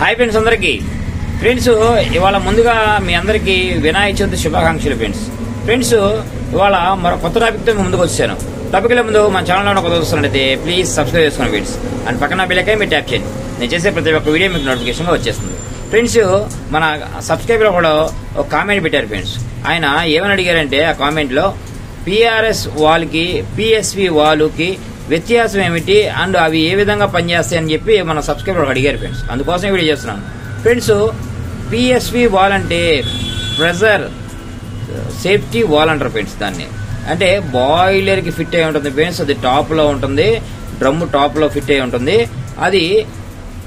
Hi friends అందరికి friends ఇవాళ ముందుగా మీ అందరికి వినాయక చవితి శుభాకాంక్షలు ఫ్రెండ్స్ ఇవాళ మరో కొత్త టాపిక్ తో ముందుకు వచ్చాను. టాపిక్ లో ముందు మన ఛానల్ కొత్త చూస్తున్నట్లయితే ప్లీజ్ సబ్స్క్రైబ్ చేసుకోండి ఫ్రెండ్స్. అండ్ పక్కన బెల్ ఐకాన్ మీరు ట్యాప్ చేయండి. నేను చేసే ప్రతి ఒక్క వీడియో మీకు నోటిఫికేషన్ గా వచ్చేస్తుంది. ఫ్రెండ్స్ మన సబ్స్క్రైబర్ కూడా ఒక కామెంట్ పెట్టారు ఫ్రెండ్స్. ఆయన ఏమని అడిగారంటే ఆ కామెంట్ లో పిఆర్ఎస్ వాల్కి పిఎస్వి వాల్కి వ్యత్యాసం ఏమిటి అండ్ అవి ఏ విధంగా పనిచేస్తాయి అని చెప్పి మన సబ్స్క్రైబర్ అడిగారు ఫ్రెండ్స్. అందుకోసం వీడియో చేస్తున్నాను ఫ్రెండ్స్. పిఎస్వి వాల్ అంటే ప్రెజర్ సేఫ్టీ వాల్ అంటారు ఫ్రెండ్స్. దాన్ని అంటే బాయిలర్ కి ఫిట్ అయి ఉంటుంది ఫ్రెండ్స్. అది టాప్ లో ఉంటుంది, డ్రమ్ టాప్ లో ఫిట్ అయి ఉంటుంది. అది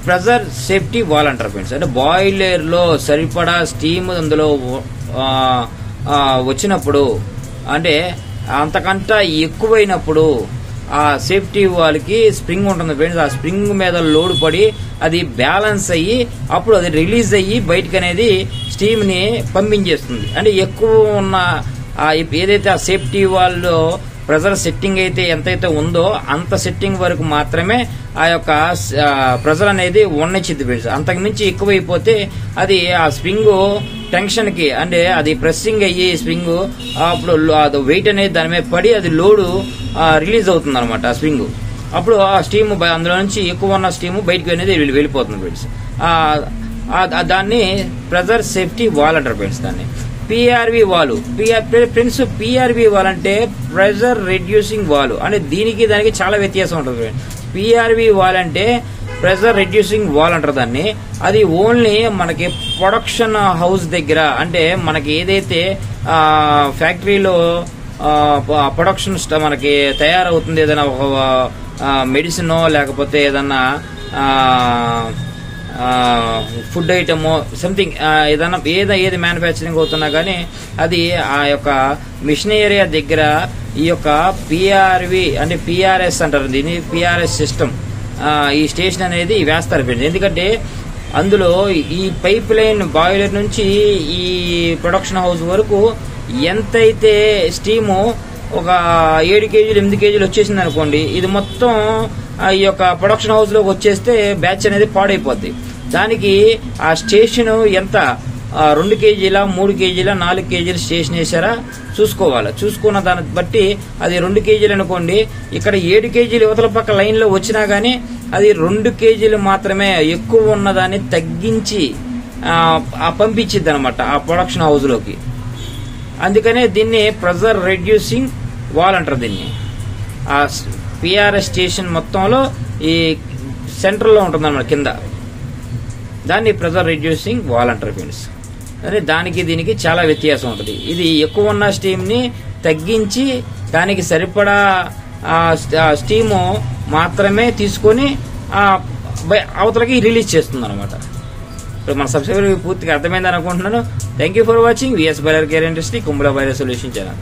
ప్రెజర్ సేఫ్టీ వాల్ అంటారు ఫ్రెండ్స్. అంటే బాయిలర్ లో సరిపడా స్టీమ్ అందులో వచ్చినప్పుడు అంటే అంతకంటే ఎక్కువైనప్పుడు ఆ సేఫ్టీ వాల్కి స్ప్రింగ్ ఉంటుంది ఫ్రెండ్స్. ఆ స్ప్రింగ్ మీద లోడ్ పడి అది బ్యాలెన్స్ అయ్యి అప్పుడు అది రిలీజ్ అయ్యి బయటకు అనేది స్టీమ్ ని పంపించేస్తుంది. అంటే ఎక్కువ ఉన్న ఏదైతే ఆ సేఫ్టీ వాల్ ప్రెజర్ సెట్టింగ్ అయితే ఎంతైతే ఉందో అంత సెట్టింగ్ వరకు మాత్రమే ఆ యొక్క ప్రెజర్ అనేది ఉండనిచ్చింది ఫ్రెండ్స్. అంతకు మించి ఎక్కువైపోతే అది ఆ స్ప్రింగ్ టెన్షన్ కి అంటే అది ప్రెస్సింగ్ అయ్యి స్ప్రింగ్ అప్పుడు వెయిట్ అనేది దాని మీద పడి అది లోడ్ రిలీజ్ అవుతుంది అనమాట ఆ స్ప్రింగ్. అప్పుడు ఆ స్టీమ్ అందులో నుంచి ఎక్కువ ఉన్న స్టీమ్ బయటకు అనేది వెళ్ళిపోతుంది ఫ్రెండ్స్. దాన్ని ప్రెజర్ సేఫ్టీ వాల్ అంటారు ఫ్రెండ్స్. దాన్ని PRV wall friends. PRV wall అంటే ప్రెజర్ రెడ్యూసింగ్ వాల్. అంటే దీనికి దానికి చాలా వ్యత్యాసం ఉంటుంది ఫ్రెండ్స్. పిఆర్వి వాల్ అంటే ప్రెజర్ రెడ్యూసింగ్ వాల్ అంటారు దాన్ని. అది ఓన్లీ మనకి ప్రొడక్షన్ హౌస్ దగ్గర అంటే మనకి ఏదైతే ఫ్యాక్టరీలో ప్రొడక్షన్ మనకి తయారవుతుంది, ఏదైనా ఒక మెడిసిన్ లేకపోతే ఏదన్నా ఫుడ్ ఐటమ్ సంథింగ్ ఏదైనా ఏది మ్యానుఫ్యాక్చరింగ్ అవుతున్నా కానీ అది ఆ యొక్క మిషన్ ఏరియా దగ్గర ఈ యొక్క పిఆర్వి అంటే పిఆర్ఎస్ అంటారు దీన్ని. పిఆర్ఎస్ సిస్టమ్ ఈ స్టేషన్ అనేది వేస్తారు ఫ్రెండ్స్. ఎందుకంటే అందులో ఈ పైప్ లైన్ బాయిలర్ నుంచి ఈ ప్రొడక్షన్ హౌస్ వరకు ఎంతైతే స్టీము ఒక 7 కేజీలు 8 కేజీలు వచ్చేసింది అనుకోండి, ఇది మొత్తం ఈ యొక్క ప్రొడక్షన్ హౌస్ లోకి వచ్చేస్తే బ్యాచ్ అనేది పాడైపోద్ది. దానికి ఆ స్టేషన్ ఎంత 2 కేజీల 3 కేజీల 4 కేజీల స్టేషన్ వేసారా చూసుకోవాలి. చూసుకున్న దాన్ని బట్టి అది 2 కేజీలు అనుకోండి, ఇక్కడ 7 కేజీలు యువతల పక్క లైన్ లో వచ్చినా గానీ అది 2 కేజీలు మాత్రమే ఎక్కువ ఉన్నదాన్ని తగ్గించి పంపించిద్ది అనమాట ఆ ప్రొడక్షన్ హౌస్ లోకి. అందుకనే దీన్ని ప్రెజర్ రెడ్యూసింగ్ వాల్ అంటారు దీన్ని. ఆ పిఆర్ఎస్ స్టేషన్ మొత్తంలో ఈ సెంటర్ లో ఉంటుంది అన్నమాట కింద. దాన్ని ప్రెజర్ రెడ్యూసింగ్ వాల్ అంటారు ఫ్రెండ్స్. అంటే దానికి దీనికి చాలా వ్యత్యాసం ఉంటుంది. ఇది ఎక్కువ ఉన్న స్టీమ్ ని తగ్గించి దానికి సరిపడా స్టీము మాత్రమే తీసుకొని అవతలకి రిలీజ్ చేస్తుంది అనమాట. ఇప్పుడు మన సబ్స్క్రైబర్ పూర్తిగా అర్థమైందని అనుకుంటున్నాను. Thank you for watching VS boiler care industry కుంభల బాయిలర్ సొల్యూషన్ ఛానల్.